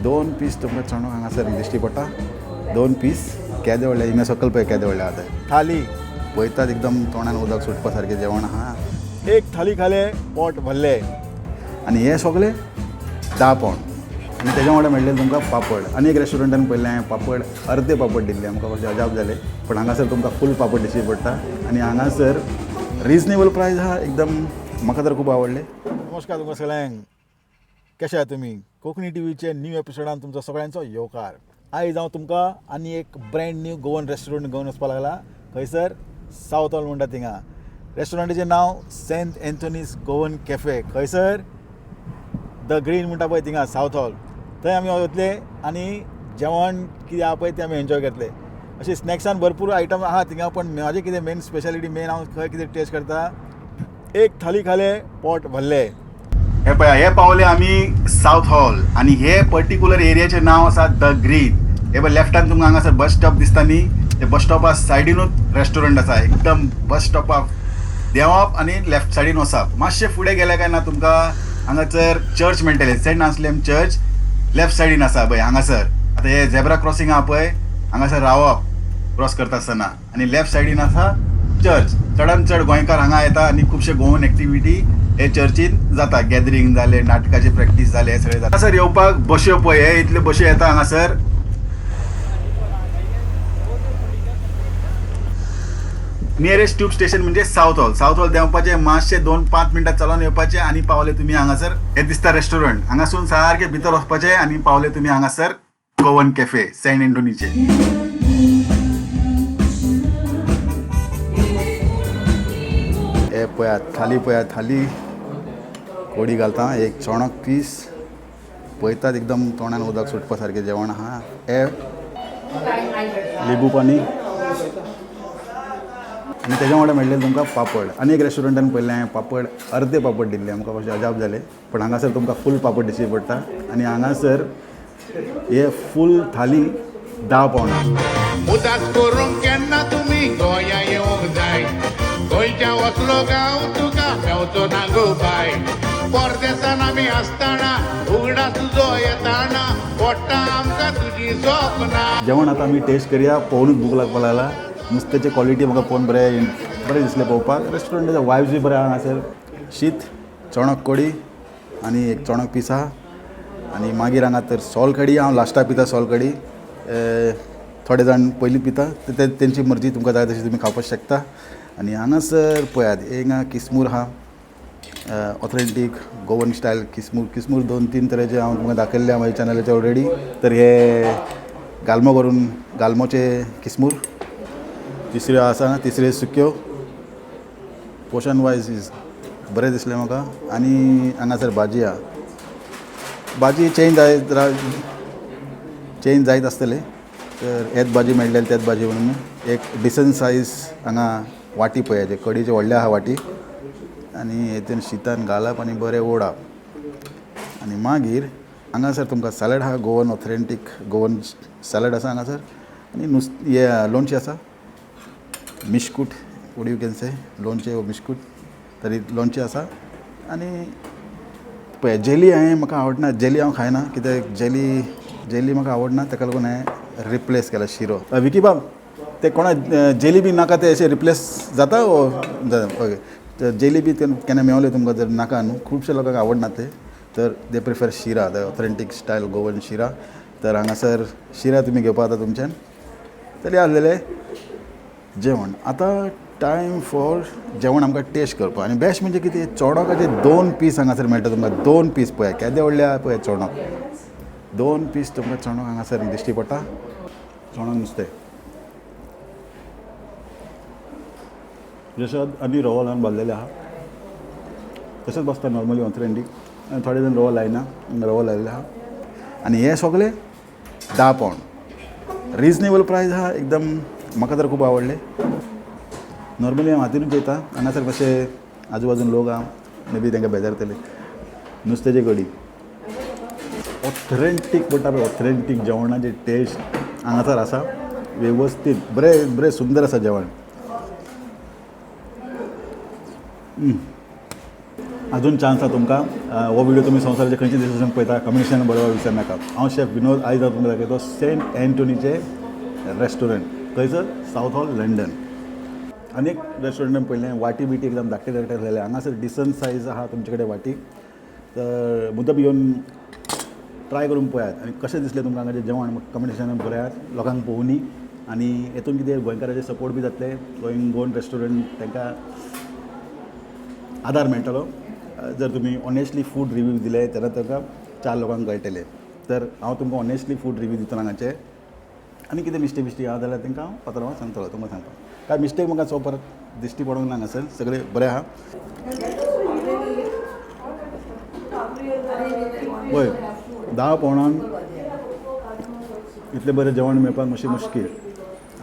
दोन पीस तुमकां चणक हांगासर दिश्टी पडटा. दोन पीस केदें व्हडलें हिंगा सकयल पळय केदें व्हडलें आहा थंय. थाली पळयतात एकदम तोंडान उदक सुटपा सारकें जेवण आहा. एक थाली खालें पोट भरलें. आनी हे सगळें 10 पावंड. आनी तेज्या वांगडा मेळ्ळें तुमकां पापड. आनी एक रेस्टॉरंटान पळयलें हांवें पापड अर्दे पापड दिल्ले आमकां मातशें अजाप जालें. पण हांगासर तुमकां फूल पापड दिश्टी पडटा. आनी हांगासर रिजनेबल प्रायस आहा एकदम. म्हाका तर खूब आवडलें. नमस्कार तुमकां सगळ्यांक. कशे आहात तुमी? कोंकणी टीव्हीचे न्यू एपिसोडान तुमचो सगळ्यांचो येवकार. आयज हांव तुमकां आनी एक ब्रँड न्यू गोवन रेस्टॉरंट घेवन वचपाक लागला. खंयसर सावथ हॉल म्हणटा थिंगा. रेस्टॉरंटाचें नांव सेंट एंथोनीज गोवन कॅफे. खंयसर द ग्रीन म्हणटा पळय थिंगा सावथ हॉल. थंय आमी वतले आनी जेवण कितें आहा पळय तें आमी एन्जॉय करतले. अशें स्नॅक्सान भरपूर आयटम आहा थिंगा. पण म्हाजें कितें मेन स्पेशालिटी मेन हांव खंय कितें टेस्ट करता. एक थाली खालें पोट भरलें. हे पळया हे पावले आमी सावथ हॉल. आनी हे पर्टिक्युलर एरियाचें नांव आसा द ग्रीन. हे पळय लेफ्टान तुमकां हांगासर बस स्टॉप दिसता न्ही. ते बस स्टॉपा सायडीनूच रेस्टॉरंट आसा. एकदम बस स्टॉपाक देंवप आनी लेफ्ट सायडीन वचप. मातशें फुडें गेले काय ना तुमकां हांगासर चर्च मेळटलें. सेंट आन्सलेम चर्च लेफ्ट सायडीन आसा पळय हांगासर. आतां हे झेब्रा क्रॉसींग आहा पळय हांगासर रावप क्रॉस करता आसतना. आनी लेफ्ट सायडीन आसा चर्च. चडांत चड गोंयकार हांगा येता आनी खुबशे गोवन एक्टिविटी हे चर्चीन जाता. गॅदरींग जाले, नाटकाची प्रॅक्टीस जाले, हे सगळें जाता. हांगासर येवपाक बश्यो पळय हे इतल्यो बश्यो येता हांगासर. नियरेस्ट ट्यूब स्टेशन म्हणजे सावथ हॉल. सावथ हॉल देंवपाचें मातशे 2-5 मिनटां चलोन येवपाचें आनी पावले तुमी हांगासर. हे दिसता रेस्टॉरंट. हांगासून सारके भितर वचपाचें आनी पावले तुमी हांगासर गोवन कॅफे सेंट एंथोनीचे. हे पळयात थाली पळयात. थाली कोडी घालता. एक चणक पीस पळयतात एकदम तोंडान उदक सुटपा सारकें जेवण आहा. हे लिंबू पानी आनी तेज्या वांगडा मेळ्ळें तुमकां पापड. आनी एक रेस्टॉरंटान पळयलें हांवें पापड अर्दे पापड दिल्ले आमकां मातशें अजाप जालें. पण हांगासर तुमकां फूल पापड दिश्टी पडटा. आनी हांगासर हे फूल थाली 10 पावंड. मुदात करूंक केन्ना तुमी गोंया येवंक जाय. गोंयच्या वचलो गांव तुका मेवचो ना गो बाय. परदेसान आमी आसतना उगडास तुजो येताना पडटा आमकां तुजी सपनां. जेवण आतां आमी टेस्ट करया. पळोवनूच भूक लागपाक लागला. नुस्त्याची क्वॉलिटी म्हाका पळोवन बरें दिसलें पळोवपाक. रेस्टॉरंटाचे वायब्स बी बरें आहा हांगासर. शीत चणक कडी आनी एक चणक पीस आहा. आनी मागीर हांगा तर सोल कडी. हांव लास्टाक पिता सोल कडी. थोडे जाण पयलीं पिता. तेंची मर्जी तुमकां जाय तशी तुमी खावपाक शकता. आनी हांगासर पळयात हिंगा किसमूर आहा. ऑथेंटीक गोवन स्टायल किसमूर 2-3 तरेचे हांव तुमकां दाखयल्ले म्हाज्या चॅनलाचेर ऑलरेडी. तर हे गालमो करून गालमोचे किसमूर. तिसऱ्यो आसा तिसऱ्यो सुक्यो. पोर्शन वायज इज बरें दिसलें म्हाका. आनी हांगासर भाजी आहा. भाजी चेंज जायत आसतले. तर हेच भाजी मेळ्ळेली तेच भाजी म्हणून एक डिसंट सायज हांगा वाटी पळयाचे कडीचे व्हडले आहा वाटी. आनी हेतून शितान घालप आनी बरें ओडप. आनी मागीर हांगासर तुमकां सॅलड आहा. गोवन ऑथेंटीक गोवन सॅलड आसा हांगासर. आनी हे लोणचें आसा. मिश्कूट वॉट यू कॅन से लोणचें वो मिश्कूट. तरी लोणचें आसा. आनी पळय जेली हांवें म्हाका आवडना. जेली हांव खायना कित्याक जेली म्हाका आवडना. ताका लागून हांवें रिप्लेस केला शिरो. विकी बाब ते कोणा जेली बी नाका ते अशें रिप्लेस जाता ओके. जेली बी केन्ना मेवले तुमकां जर नाका न्हू. खुबशे लोकांक आवडना ते. तर दे प्रिफर शिरा द ऑथेंटीक स्टायल गोवन शिरा. तर हांगासर शिरा तुमी घेवपा जाता तुमच्यान. तरी आसलेलें जेवण. आतां टायम फॉर जेवण आमकां टेस्ट करपा. आनी बेस्ट म्हणजे कितें चोणकाचे 2 पीस हांगासर मेळटा तुमकां. 2 पीस पळय केदें व्हडलें आहा पळय चोणक. 2 पीस तुमकां चोणक हांगासर दिश्टी पडटा. चोणक नुस्तें जशें आनी रवो लावन बांदलेले आहा तशेंच बसता नॉर्मली ऑथेंटीक. थोडे जाण रवो लायना रवो लायलेले आहा. आनी हे सगळे 10 पावंड. रिजनेबल प्रायस आहा एकदम. म्हाका तर खूब आवडलें. नॉर्मली हांव हातीनूच जेयता. हांगासर मातशे आजू बाजून लोक आहा मे बी तांकां बेजारतले. नुस्त्याची कडी ऑथेंटीक म्हणटा पळय ऑथेंटीक जेवणाची टेस्ट हांगासर आसा. वेवस्थीत बरें सुंदर आसा जेवण. अजून चान्स आसा तुमकां हो व्हिडिओ तुमी संवसाराचे खंयच्या दिसांनी पळयता कमेंट सेक्शनान बरोवपाक विसरनाका हांव शेफ विनोद आयज हांव तुमकां दाखयतो सेंट एंटोनीचे रेस्टॉरंट खंयसर साऊथ हॉल लंडन आनी एक रेस्टॉरंटान पळयलें वाटी बिटी एकदम धाकटे धाकटे आसलेले हांगासर डिसंट सायज आहा तुमचे कडेन वाटी तर मुद्दम येवन ट्राय करून पळयात आनी कशें दिसलें तुमकां हांगाचें जेवण कमेंट सेक्शनान बरयात लोकांक पळोवनी आनी हेतून कितें गोंयकारांचे सपोर्ट बी जातले गोवन रेस्टॉरंट तांकां आदार मेळटलो जर तुमी ऑनेस्टली फूड रिव्यू दिले तेन्ना ताका 4 लोकांक कळटलें तर हांव तुमकां ऑनेस्टली फूड रिव्यू दिता हांगाचे आनी कितें मिस्टेक बिस्टेक आहा जाल्यार तांकां हांव पात्रांवाक सांगतलो तुमकां सांगता काय मिस्टेक म्हाका सो परत दिश्टी पडोंक ना हांगासर सगळें बरें आहा पळय 10 पावणान इतलें बरें जेवण मेळपाक मातशें मुश्कील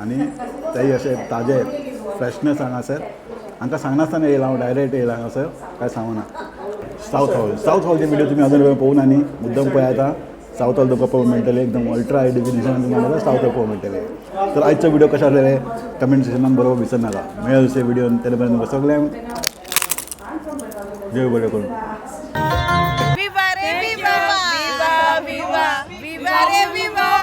आनी तेय अशें ताजें फ्रेशनेस हांगासर हांकां सांगनासतना येयला हांव डायरेक्ट येयला हांगासर काय सांगू ना साऊथ हॉलचे व्हिडिओ तुमी अजून पळोवना न्ही मुद्दम पळयाता साऊथ हॉल तुमकां पळोवंक मेळटलें एकदम अल्ट्रा हाय डेफिनेशनान तुमकां साऊथ हॉल पळोवंक मेळटलें तर आयचो व्हिडिओ कशें आसलेले कमेंट सेक्शनान बरोवप विसरनाका मेळ्ळे दुसरे व्हिडिओन तेन्ना पर्यंत तुमकां सगळ्यांक देव बरें करून Viva re viva! Viva, viva! Viva re viva!